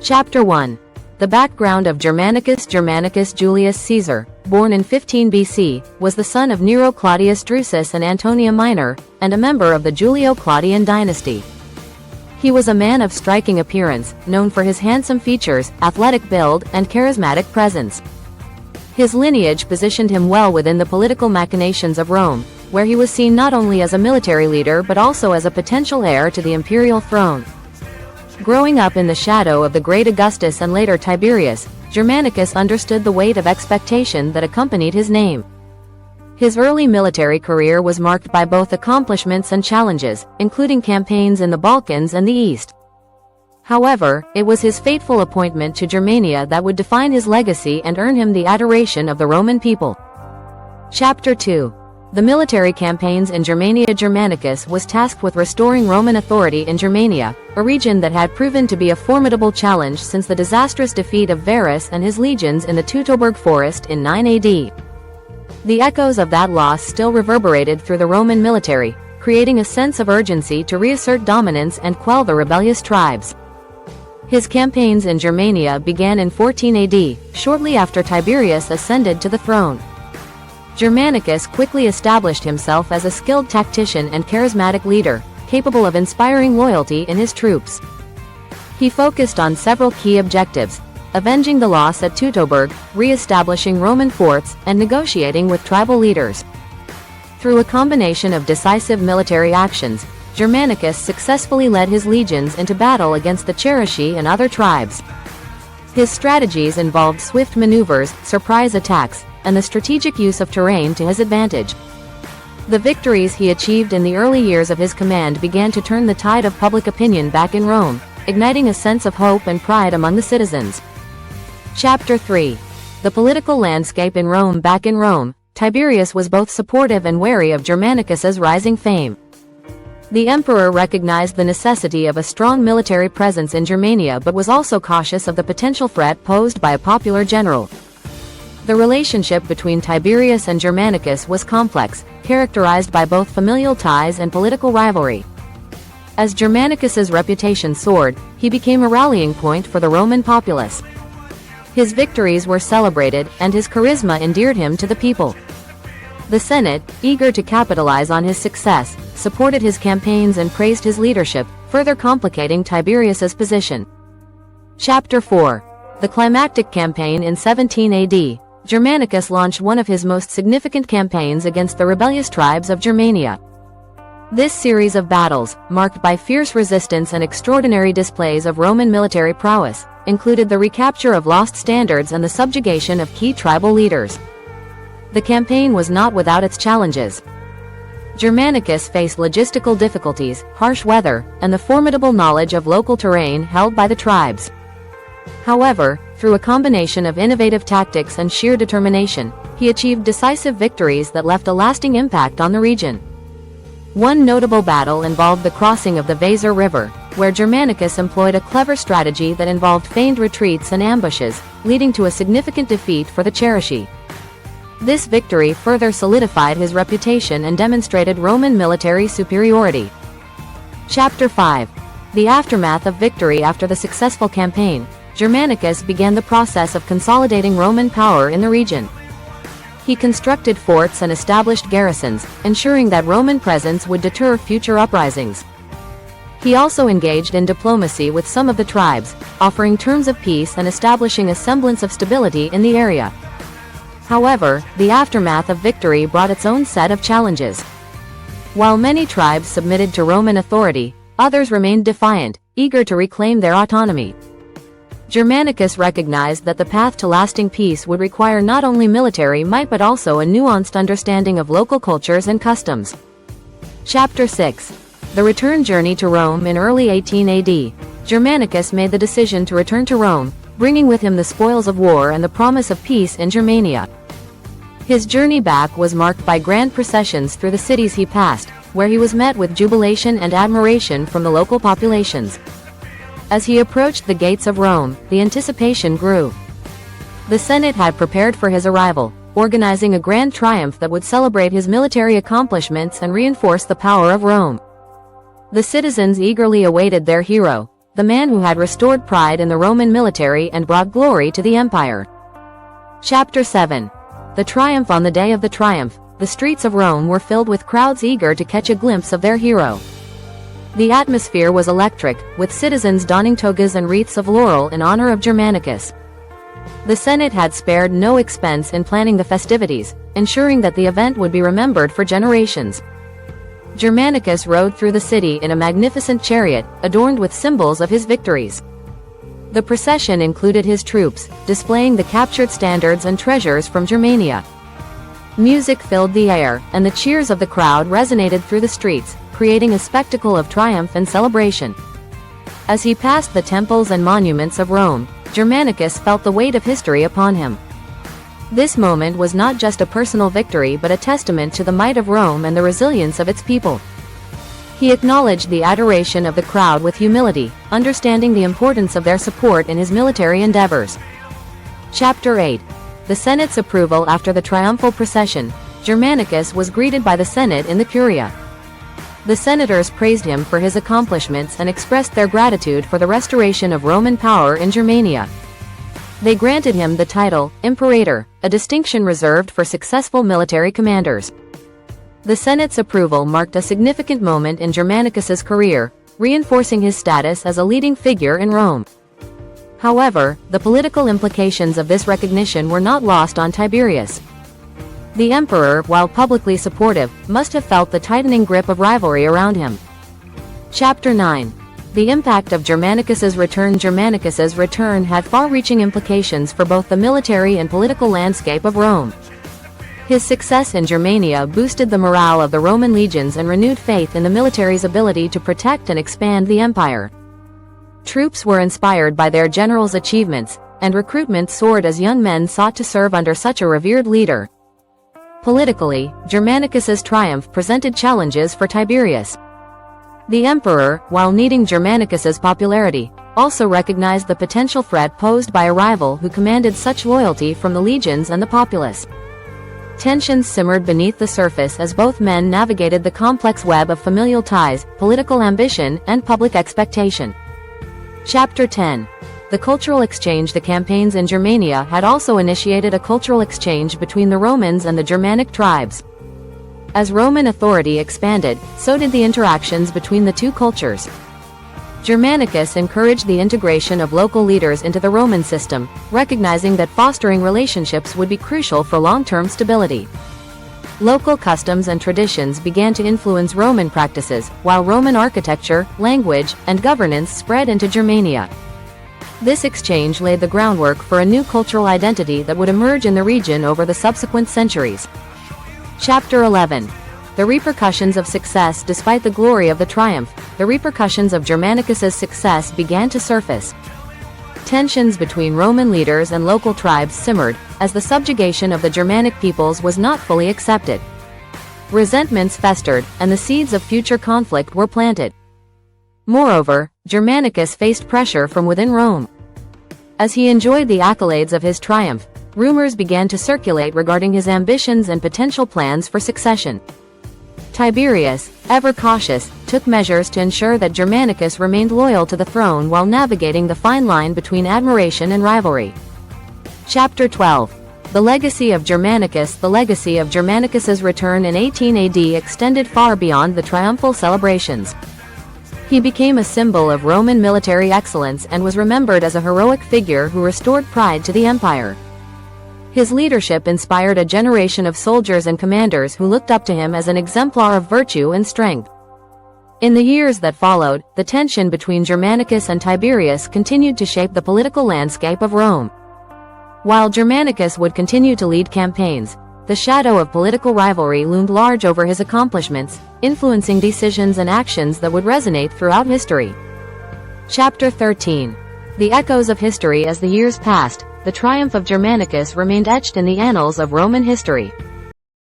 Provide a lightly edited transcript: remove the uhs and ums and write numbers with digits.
Chapter 1. The background of Germanicus. Germanicus Julius Caesar, born in 15 BC, was the son of Nero Claudius Drusus and Antonia Minor, and a member of the Julio-Claudian dynasty. He was a man of striking appearance, known for his handsome features, athletic build, and charismatic presence. His lineage positioned him well within the political machinations of Rome, where he was seen not only as a military leader but also as a potential heir to the imperial throne. Growing up in the shadow of the great Augustus and later Tiberius, Germanicus understood the weight of expectation that accompanied his name. His early military career was marked by both accomplishments and challenges, including campaigns in the Balkans and the East. However, it was his fateful appointment to Germania that would define his legacy and earn him the adoration of the Roman people. Chapter 2. The military campaigns in Germania. Germanicus was tasked with restoring Roman authority in Germania, a region that had proven to be a formidable challenge since the disastrous defeat of Varus and his legions in the Teutoburg forest in 9 AD. The echoes of that loss still reverberated through the Roman military, creating a sense of urgency to reassert dominance and quell the rebellious tribes. His campaigns in Germania began in 14 AD, shortly after Tiberius ascended to the throne. Germanicus quickly established himself as a skilled tactician and charismatic leader, capable of inspiring loyalty in his troops. He focused on several key objectives: avenging the loss at Teutoburg, re-establishing Roman forts, and negotiating with tribal leaders. Through a combination of decisive military actions, Germanicus successfully led his legions into battle against the Cherusci and other tribes. His strategies involved swift maneuvers, surprise attacks, and the strategic use of terrain to his advantage. The victories he achieved in the early years of his command began to turn the tide of public opinion back in Rome, igniting a sense of hope and pride among the citizens. Chapter 3. The political landscape in Rome. Back in Rome, Tiberius was both supportive and wary of Germanicus's rising fame. The emperor recognized the necessity of a strong military presence in Germania but was also cautious of the potential threat posed by a popular general. The relationship between Tiberius and Germanicus was complex, characterized by both familial ties and political rivalry. As Germanicus's reputation soared, he became a rallying point for the Roman populace. His victories were celebrated, and his charisma endeared him to the people. The Senate, eager to capitalize on his success, supported his campaigns and praised his leadership, further complicating Tiberius's position. Chapter 4. The climactic campaign. In 17 AD, Germanicus launched one of his most significant campaigns against the rebellious tribes of Germania. This series of battles, marked by fierce resistance and extraordinary displays of Roman military prowess, included the recapture of lost standards and the subjugation of key tribal leaders. The campaign was not without its challenges. Germanicus faced logistical difficulties, harsh weather, and the formidable knowledge of local terrain held by the tribes. However, through a combination of innovative tactics and sheer determination, he achieved decisive victories that left a lasting impact on the region. One notable battle involved the crossing of the Weser River, where Germanicus employed a clever strategy that involved feigned retreats and ambushes, leading to a significant defeat for the Cherusci. This victory further solidified his reputation and demonstrated Roman military superiority. Chapter 5. The aftermath of victory. After the successful campaign, Germanicus began the process of consolidating Roman power in the region. He constructed forts and established garrisons, ensuring that Roman presence would deter future uprisings. He also engaged in diplomacy with some of the tribes, offering terms of peace and establishing a semblance of stability in the area. However, the aftermath of victory brought its own set of challenges. While many tribes submitted to Roman authority, others remained defiant, eager to reclaim their autonomy. Germanicus recognized that the path to lasting peace would require not only military might but also a nuanced understanding of local cultures and customs. Chapter 6. The return journey to Rome. In early 18 AD, Germanicus made the decision to return to Rome, bringing with him the spoils of war and the promise of peace in Germania. His journey back was marked by grand processions through the cities he passed, where he was met with jubilation and admiration from the local populations. As he approached the gates of Rome, the anticipation grew. The Senate had prepared for his arrival, organizing a grand triumph that would celebrate his military accomplishments and reinforce the power of Rome. The citizens eagerly awaited their hero, the man who had restored pride in the Roman military and brought glory to the empire. Chapter 7. The triumph. On the day of the triumph, the streets of Rome were filled with crowds eager to catch a glimpse of their hero. The atmosphere was electric, with citizens donning togas and wreaths of laurel in honor of Germanicus. The Senate had spared no expense in planning the festivities, ensuring that the event would be remembered for generations. Germanicus rode through the city in a magnificent chariot, adorned with symbols of his victories. The procession included his troops, displaying the captured standards and treasures from Germania. Music filled the air, and the cheers of the crowd resonated through the streets, creating a spectacle of triumph and celebration. As he passed the temples and monuments of Rome, Germanicus felt the weight of history upon him. This moment was not just a personal victory but a testament to the might of Rome and the resilience of its people. He acknowledged the adoration of the crowd with humility, understanding the importance of their support in his military endeavors. Chapter 8. The Senate's approval. After the triumphal procession, Germanicus was greeted by the Senate in the Curia. The senators praised him for his accomplishments and expressed their gratitude for the restoration of Roman power in Germania. They granted him the title, Imperator, a distinction reserved for successful military commanders. The Senate's approval marked a significant moment in Germanicus's career, reinforcing his status as a leading figure in Rome. However, the political implications of this recognition were not lost on Tiberius. The emperor, while publicly supportive, must have felt the tightening grip of rivalry around him. Chapter 9. The impact of Germanicus's return. Germanicus's return had far-reaching implications for both the military and political landscape of Rome. His success in Germania boosted the morale of the Roman legions and renewed faith in the military's ability to protect and expand the empire. Troops were inspired by their general's achievements, and recruitment soared as young men sought to serve under such a revered leader. Politically, Germanicus's triumph presented challenges for Tiberius. The emperor, while needing Germanicus's popularity, also recognized the potential threat posed by a rival who commanded such loyalty from the legions and the populace. Tensions simmered beneath the surface as both men navigated the complex web of familial ties, political ambition, and public expectation. Chapter 10. The cultural exchange. The campaigns in Germania had also initiated a cultural exchange between the Romans and the Germanic tribes. As Roman authority expanded, so did the interactions between the two cultures. Germanicus encouraged the integration of local leaders into the Roman system, recognizing that fostering relationships would be crucial for long-term stability. Local customs and traditions began to influence Roman practices, while Roman architecture, language, and governance spread into Germania. This exchange laid the groundwork for a new cultural identity that would emerge in the region over the subsequent centuries. Chapter 11. The repercussions of success. Despite the glory of the triumph, the repercussions of Germanicus's success began to surface. Tensions between Roman leaders and local tribes simmered, as the subjugation of the Germanic peoples was not fully accepted. Resentments festered, and the seeds of future conflict were planted. Moreover, Germanicus faced pressure from within Rome. As he enjoyed the accolades of his triumph, rumors began to circulate regarding his ambitions and potential plans for succession. Tiberius, ever cautious, took measures to ensure that Germanicus remained loyal to the throne while navigating the fine line between admiration and rivalry. Chapter 12. The legacy of Germanicus. The legacy of Germanicus's return in 18 AD extended far beyond the triumphal celebrations. He became a symbol of Roman military excellence and was remembered as a heroic figure who restored pride to the empire. His leadership inspired a generation of soldiers and commanders who looked up to him as an exemplar of virtue and strength. In the years that followed, the tension between Germanicus and Tiberius continued to shape the political landscape of Rome. While Germanicus would continue to lead campaigns, the shadow of political rivalry loomed large over his accomplishments, influencing decisions and actions that would resonate throughout history. Chapter 13. The echoes of history. As the years passed, the triumph of Germanicus remained etched in the annals of Roman history.